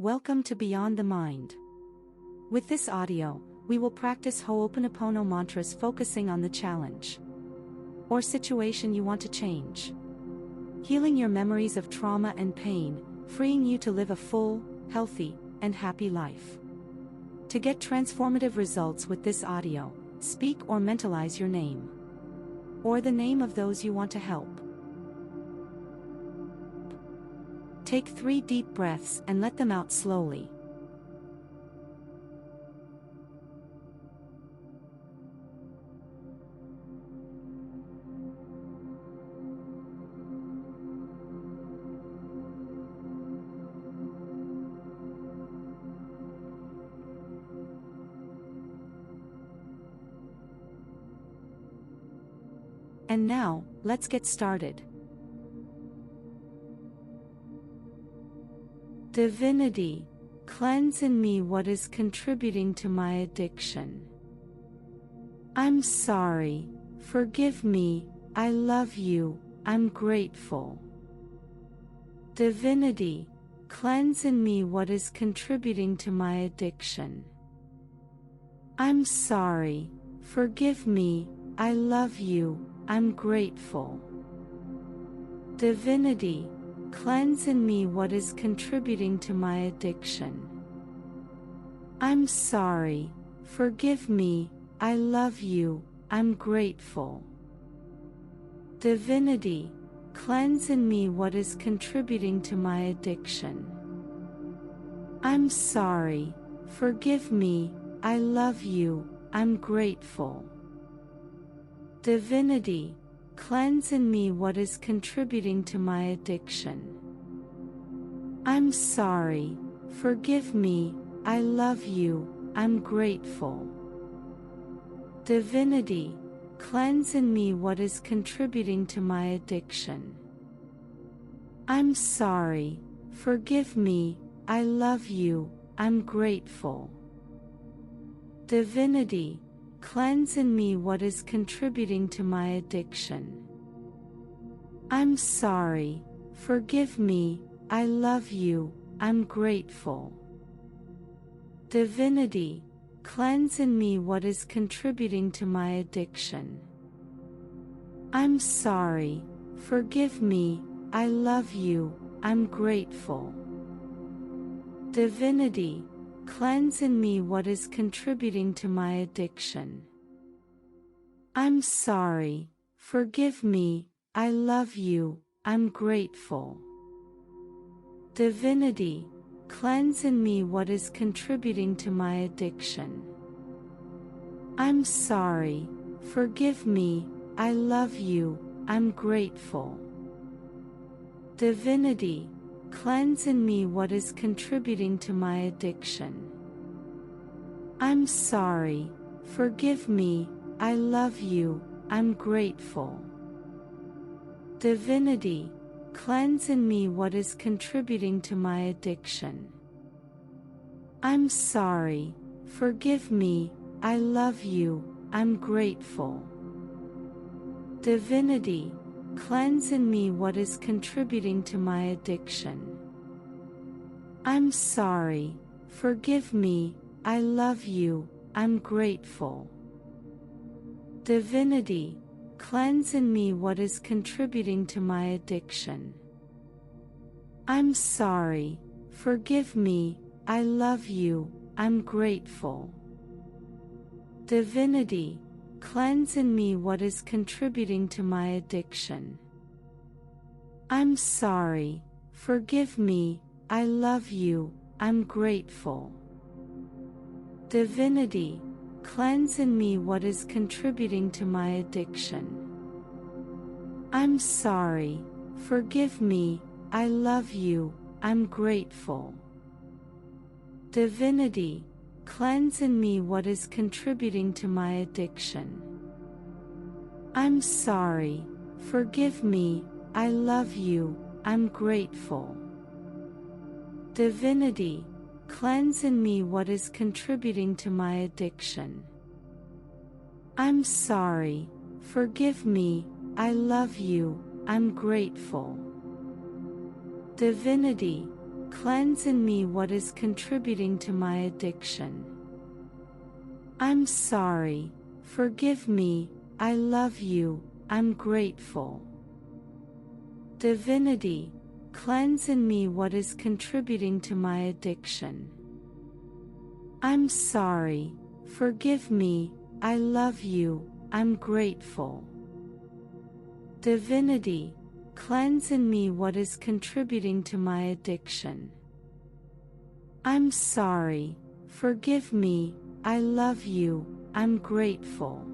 Welcome to Beyond the Mind. With this audio, we will practice Ho'oponopono mantras focusing on the challenge or situation you want to change, healing your memories of trauma and pain, freeing you to live a full, healthy, and happy life. To get transformative results with this audio, speak or mentalize your name or the name of those you want to help. Take 3 deep breaths and let them out slowly. And now, let's get started. Divinity, cleanse in me what is contributing to my addiction. I'm sorry, forgive me, I love you, I'm grateful. Divinity, cleanse in me what is contributing to my addiction. I'm sorry, forgive me, I love you, I'm grateful. Divinity, cleanse in me what is contributing to my addiction. I'm sorry, forgive me, I love you, I'm grateful. Divinity, cleanse in me what is contributing to my addiction. I'm sorry, forgive me, I love you, I'm grateful. Divinity, cleanse in me what is contributing to my addiction. I'm sorry, forgive me, I love you, I'm grateful. Divinity, cleanse in me what is contributing to my addiction. I'm sorry, forgive me, I love you, I'm grateful. Divinity, cleanse in me what is contributing to my addiction. I'm sorry, forgive me, I love you, I'm grateful. Divinity, cleanse in me what is contributing to my addiction. I'm sorry, forgive me, I love you, I'm grateful. Divinity, cleanse in me what is contributing to my addiction. I'm sorry, forgive me, I love you, I'm grateful. Divinity, cleanse in me what is contributing to my addiction. I'm sorry, forgive me, I love you, I'm grateful. Divinity, cleanse in me what is contributing to my addiction. I'm sorry, forgive me, I love you, I'm grateful. Divinity, cleanse in me what is contributing to my addiction. I'm sorry, forgive me, I love you, I'm grateful. Divinity, cleanse in me what is contributing to my addiction. I'm sorry, forgive me, I love you, I'm grateful. Divinity, cleanse in me what is contributing to my addiction. I'm sorry, forgive me, I love you, I'm grateful. Divinity, cleanse in me what is contributing to my addiction. I'm sorry, forgive me, I love you, I'm grateful. Divinity, cleanse in me what is contributing to my addiction. I'm sorry, forgive me, I love you, I'm grateful. Divinity, cleanse in me what is contributing to my addiction. I'm sorry, forgive me, I love you, I'm grateful. Divinity, cleanse in me what is contributing to my addiction. I'm sorry, forgive me, I love you, I'm grateful. Divinity, cleanse in me what is contributing to my addiction. I'm sorry, forgive me, I love you, I'm grateful. Divinity, cleanse in me what is contributing to my addiction. I'm sorry, forgive me, I love you, I'm grateful. Divinity, cleanse in me what is contributing to my addiction. I'm sorry, forgive me, I love you, I'm grateful.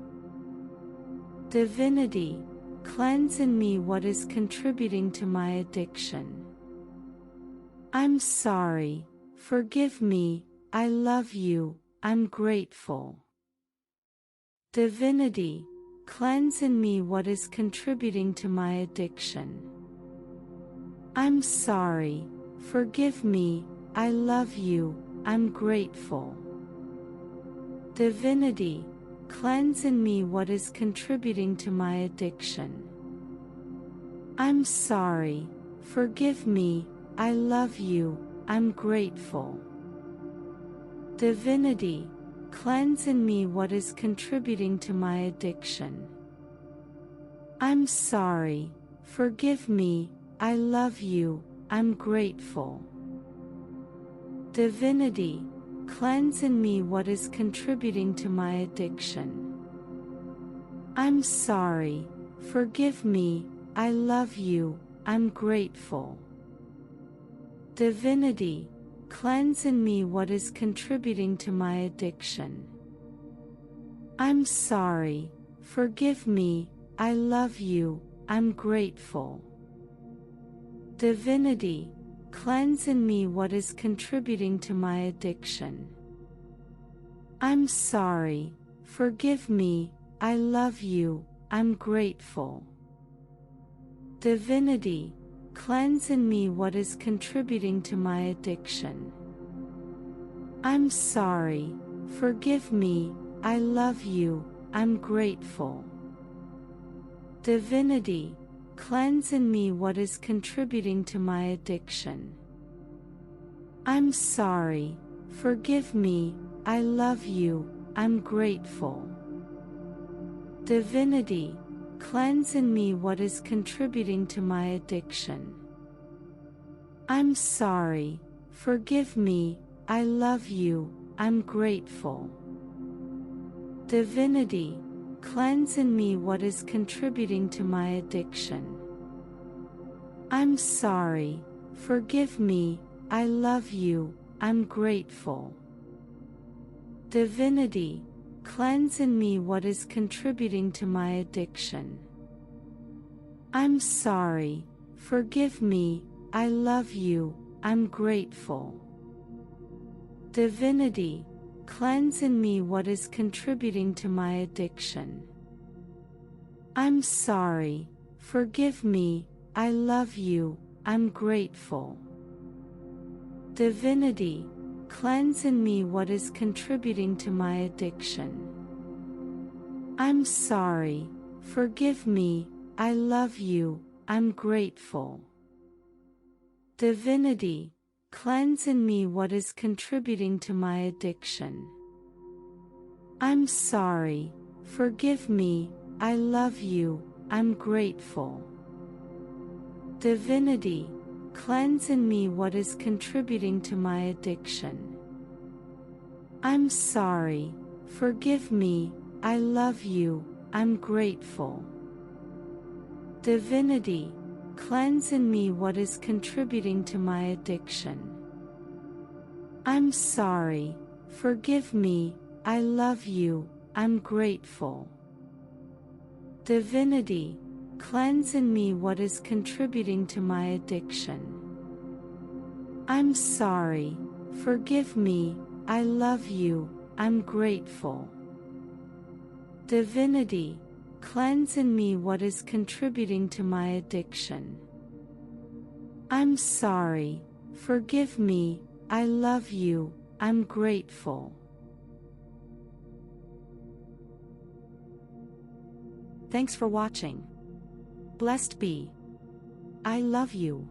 Divinity, cleanse in me what is contributing to my addiction. I'm sorry, forgive me, I love you, I'm grateful. Divinity, cleanse in me what is contributing to my addiction. I'm sorry, forgive me, I love you, I'm grateful. Divinity, cleanse in me what is contributing to my addiction. I'm sorry, forgive me, I love you, I'm grateful. Divinity, cleanse in me what is contributing to my addiction. I'm sorry, forgive me, I love you, I'm grateful. Divinity, cleanse in me what is contributing to my addiction. I'm sorry, forgive me, I love you, I'm grateful. Divinity, cleanse in me what is contributing to my addiction. I'm sorry, forgive me, I love you, I'm grateful. Divinity, cleanse in me what is contributing to my addiction. I'm sorry, forgive me, I love you, I'm grateful. Divinity, cleanse in me what is contributing to my addiction. I'm sorry, forgive me, I love you, I'm grateful. Divinity, cleanse in me what is contributing to my addiction. I'm sorry, forgive me, I love you, I'm grateful. Divinity, cleanse in me what is contributing to my addiction. I'm sorry, forgive me, I love you, I'm grateful. Divinity, cleanse in me what is contributing to my addiction. I'm sorry, forgive me, I love you, I'm grateful. Divinity, cleanse in me what is contributing to my addiction. I'm sorry, forgive me, I love you, I'm grateful. Divinity, cleanse in me what is contributing to my addiction. I'm sorry, forgive me, I love you, I'm grateful. Divinity, cleanse in me what is contributing to my addiction. I'm sorry, forgive me, I love you, I'm grateful. Divinity, cleanse in me what is contributing to my addiction. I'm sorry, forgive me, I love you, I'm grateful. Divinity, cleanse in me what is contributing to my addiction. I'm sorry, forgive me, I love you, I'm grateful. Divinity, cleanse in me what is contributing to my addiction. I'm sorry, forgive me, I love you, I'm grateful. Divinity, cleanse in me what is contributing to my addiction. I'm sorry, forgive me, I love you, I'm grateful. Divinity, cleanse in me what is contributing to my addiction. I'm sorry, forgive me, I love you, I'm grateful. Thanks for watching. Blessed be. I love you.